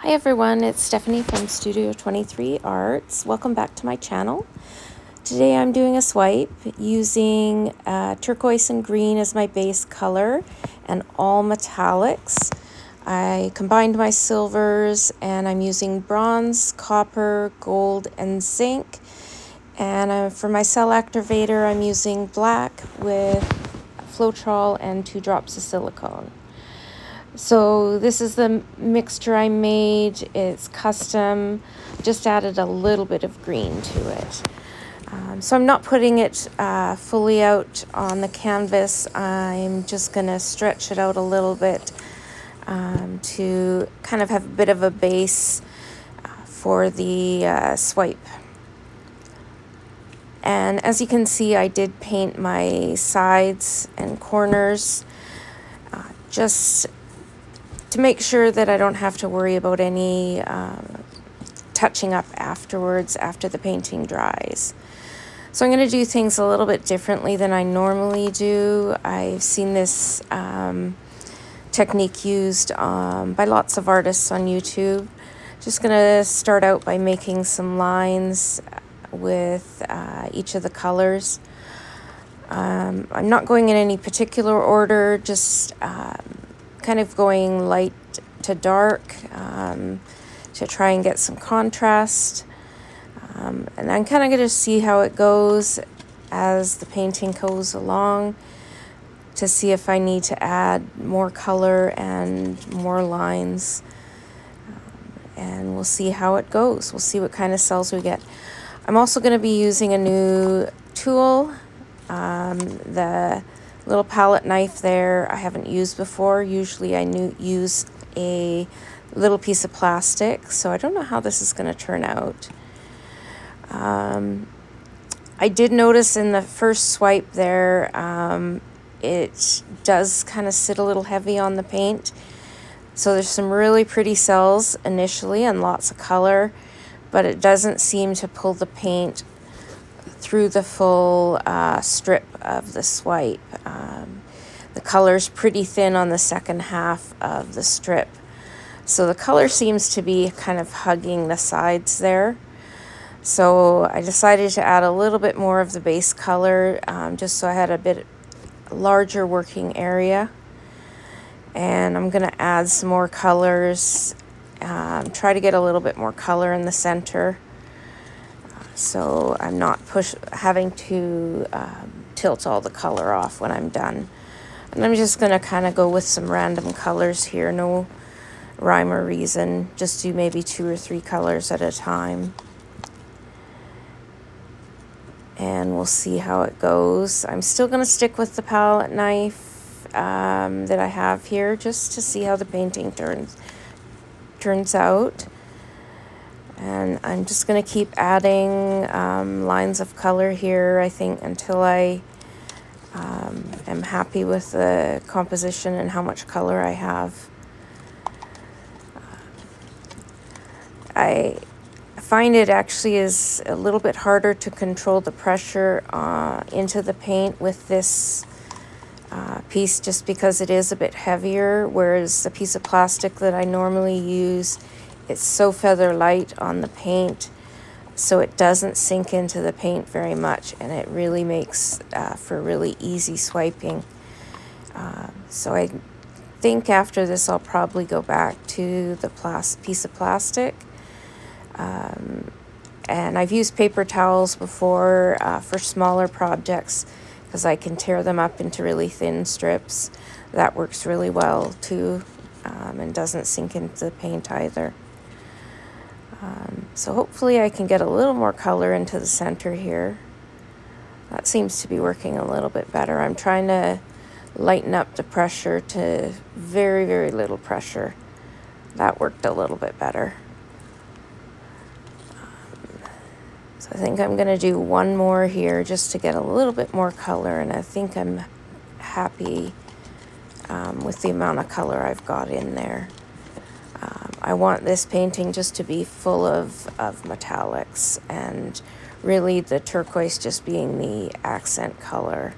Hi everyone, it's Stephanie from Studio 23 Arts. Welcome back to my channel. Today I'm doing a swipe using turquoise and green as my base color and all metallics. I combined my silvers and I'm using bronze, copper, gold, and zinc. And for my cell activator I'm using black with Floetrol and 2 drops of silicone. So this is the mixture I made. It's custom, just added a little bit of green to it. So I'm not putting it fully out on the canvas. I'm just gonna stretch it out a little bit to kind of have a bit of a base for the swipe. And as you can see, I did paint my sides and corners just to make sure that I don't have to worry about any touching up afterwards after the painting dries. So I'm going to do things a little bit differently than I normally do. I've seen this technique used by lots of artists on YouTube. Just going to start out by making some lines with each of the colors. I'm not going in any particular order, just kind of going light to dark to try and get some contrast. And I'm kind of going to see how it goes as the painting goes along to see if I need to add more color and more lines. And we'll see how it goes. We'll see what kind of cells we get. I'm also going to be using a new tool. The little palette knife there I haven't used before. Usually I use a little piece of plastic, so I don't know how this is going to turn out. I did notice in the first swipe there it does kind of sit a little heavy on the paint. So there's some really pretty cells initially and lots of color, but it doesn't seem to pull the paint through the full strip of the swipe. The color's pretty thin on the second half of the strip. So the color seems to be kind of hugging the sides there. So I decided to add a little bit more of the base color just so I had a bit larger working area. And I'm going to add some more colors, try to get a little bit more color in the center. So I'm not having to tilt all the color off when I'm done. And I'm just going to kind of go with some random colors here, no rhyme or reason, just do maybe 2 or 3 colors at a time. And we'll see how it goes. I'm still going to stick with the palette knife that I have here just to see how the painting turns out. And I'm just going to keep adding lines of color here, I think, until I am happy with the composition and how much color I have. I find it actually is a little bit harder to control the pressure into the paint with this piece just because it is a bit heavier, whereas the piece of plastic that I normally use, it's so feather light on the paint, so it doesn't sink into the paint very much, and it really makes for really easy swiping. So I think after this I'll probably go back to the piece of plastic. And I've used paper towels before for smaller projects because I can tear them up into really thin strips. That works really well too, and doesn't sink into the paint either. So hopefully I can get a little more color into the center here. That seems to be working a little bit better. I'm trying to lighten up the pressure to very, very little pressure. That worked a little bit better. So I think I'm going to do one more here just to get a little bit more color, and I think I'm happy with the amount of color I've got in there. I want this painting just to be full of metallics, and really the turquoise just being the accent color.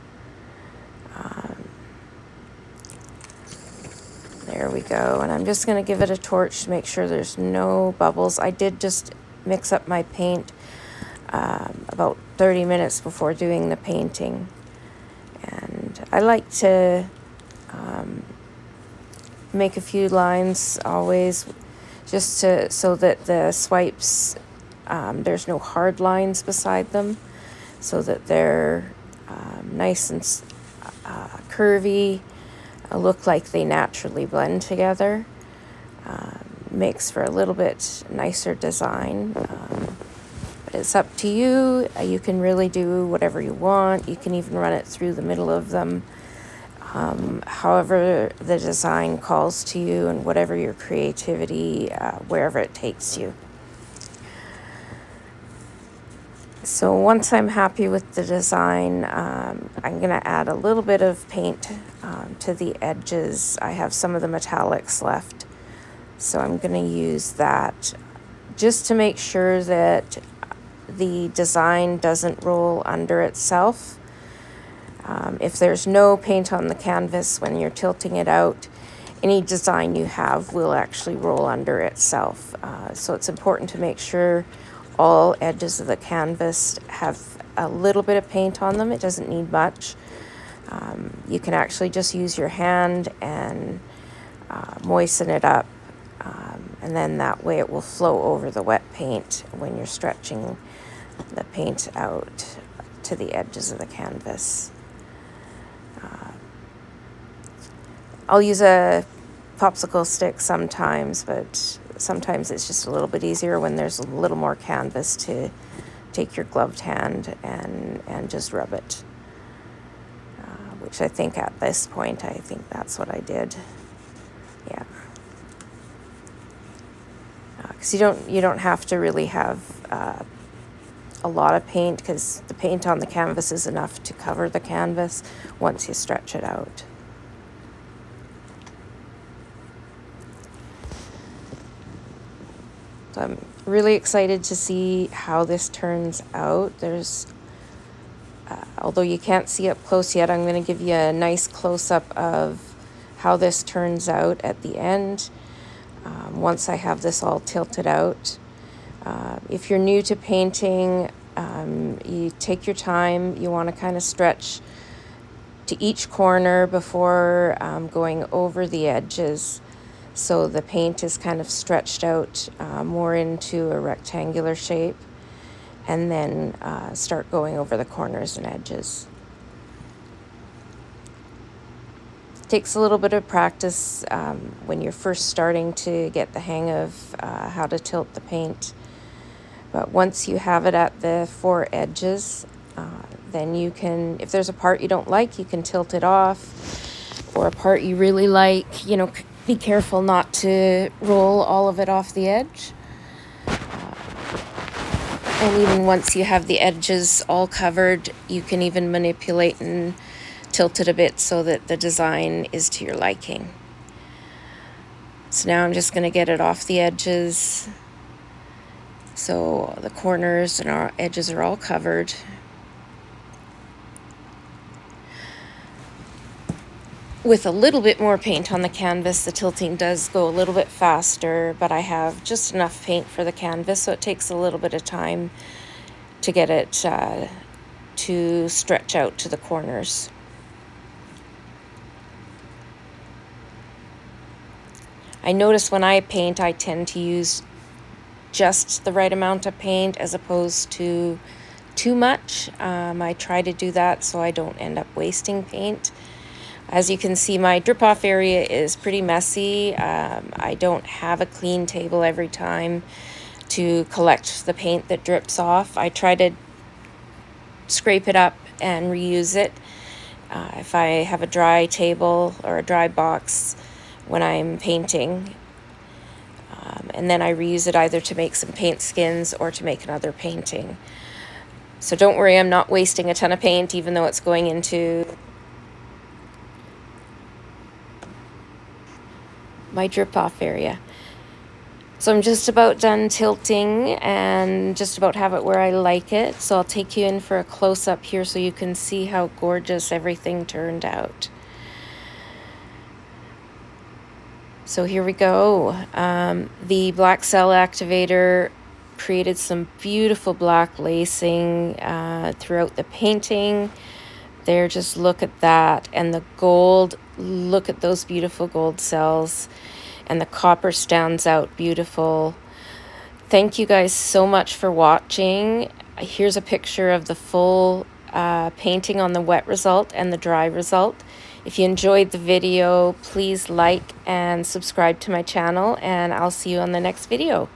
There There we go. And I'm just going to give it a torch to make sure there's no bubbles. I did just mix up my paint about 30 minutes before doing the painting. And I like to make a few lines always, just so that the swipes, there's no hard lines beside them, so that they're nice and curvy, look like they naturally blend together. Makes for a little bit nicer design. But it's up to you. You can really do whatever you want. You can even run it through the middle of them. However the design calls to you, and whatever your creativity, wherever it takes you. So once I'm happy with the design, I'm going to add a little bit of paint to the edges. I have some of the metallics left, so I'm going to use that just to make sure that the design doesn't roll under itself. If there's no paint on the canvas when you're tilting it out, any design you have will actually roll under itself. So it's important to make sure all edges of the canvas have a little bit of paint on them. It doesn't need much. You can actually just use your hand and moisten it up, and then that way it will flow over the wet paint when you're stretching the paint out to the edges of the canvas. I'll use a popsicle stick sometimes, but sometimes it's just a little bit easier when there's a little more canvas to take your gloved hand and just rub it. Which I think at this point, I think that's what I did. Yeah. Because you don't have to really have a lot of paint, because the paint on the canvas is enough to cover the canvas once you stretch it out. So I'm really excited to see how this turns out. Although you can't see up close yet, I'm going to give you a nice close-up of how this turns out at the end, once I have this all tilted out. If you're new to painting, you take your time. You want to kind of stretch to each corner before going over the edges, so the paint is kind of stretched out more into a rectangular shape, and then start going over the corners and edges. It takes a little bit of practice when you're first starting to get the hang of how to tilt the paint. But once you have it at the four edges, then you can, if there's a part you don't like, you can tilt it off, or a part you really like, be careful not to roll all of it off the edge. And even once you have the edges all covered, you can even manipulate and tilt it a bit so that the design is to your liking. So now I'm just going to get it off the edges, so the corners and our edges are all covered. With a little bit more paint on the canvas, the tilting does go a little bit faster, but I have just enough paint for the canvas, so it takes a little bit of time to get it to stretch out to the corners. I notice when I paint, I tend to use just the right amount of paint as opposed to too much. I try to do that so I don't end up wasting paint. As you can see, my drip-off area is pretty messy. I don't have a clean table every time to collect the paint that drips off. I try to scrape it up and reuse it. If I have a dry table or a dry box when I'm painting, and then I reuse it either to make some paint skins or to make another painting. So don't worry, I'm not wasting a ton of paint, even though it's going into my drip-off area. So I'm just about done tilting and just about have it where I like it. So I'll take you in for a close-up here so you can see how gorgeous everything turned out. So here we go. The black cell activator created some beautiful black lacing throughout the painting. There, just look at that. And the gold, look at those beautiful gold cells. And the copper stands out beautiful. Thank you guys so much for watching. Here's a picture of the full painting on the wet result and the dry result. If you enjoyed the video, please like and subscribe to my channel, and I'll see you on the next video.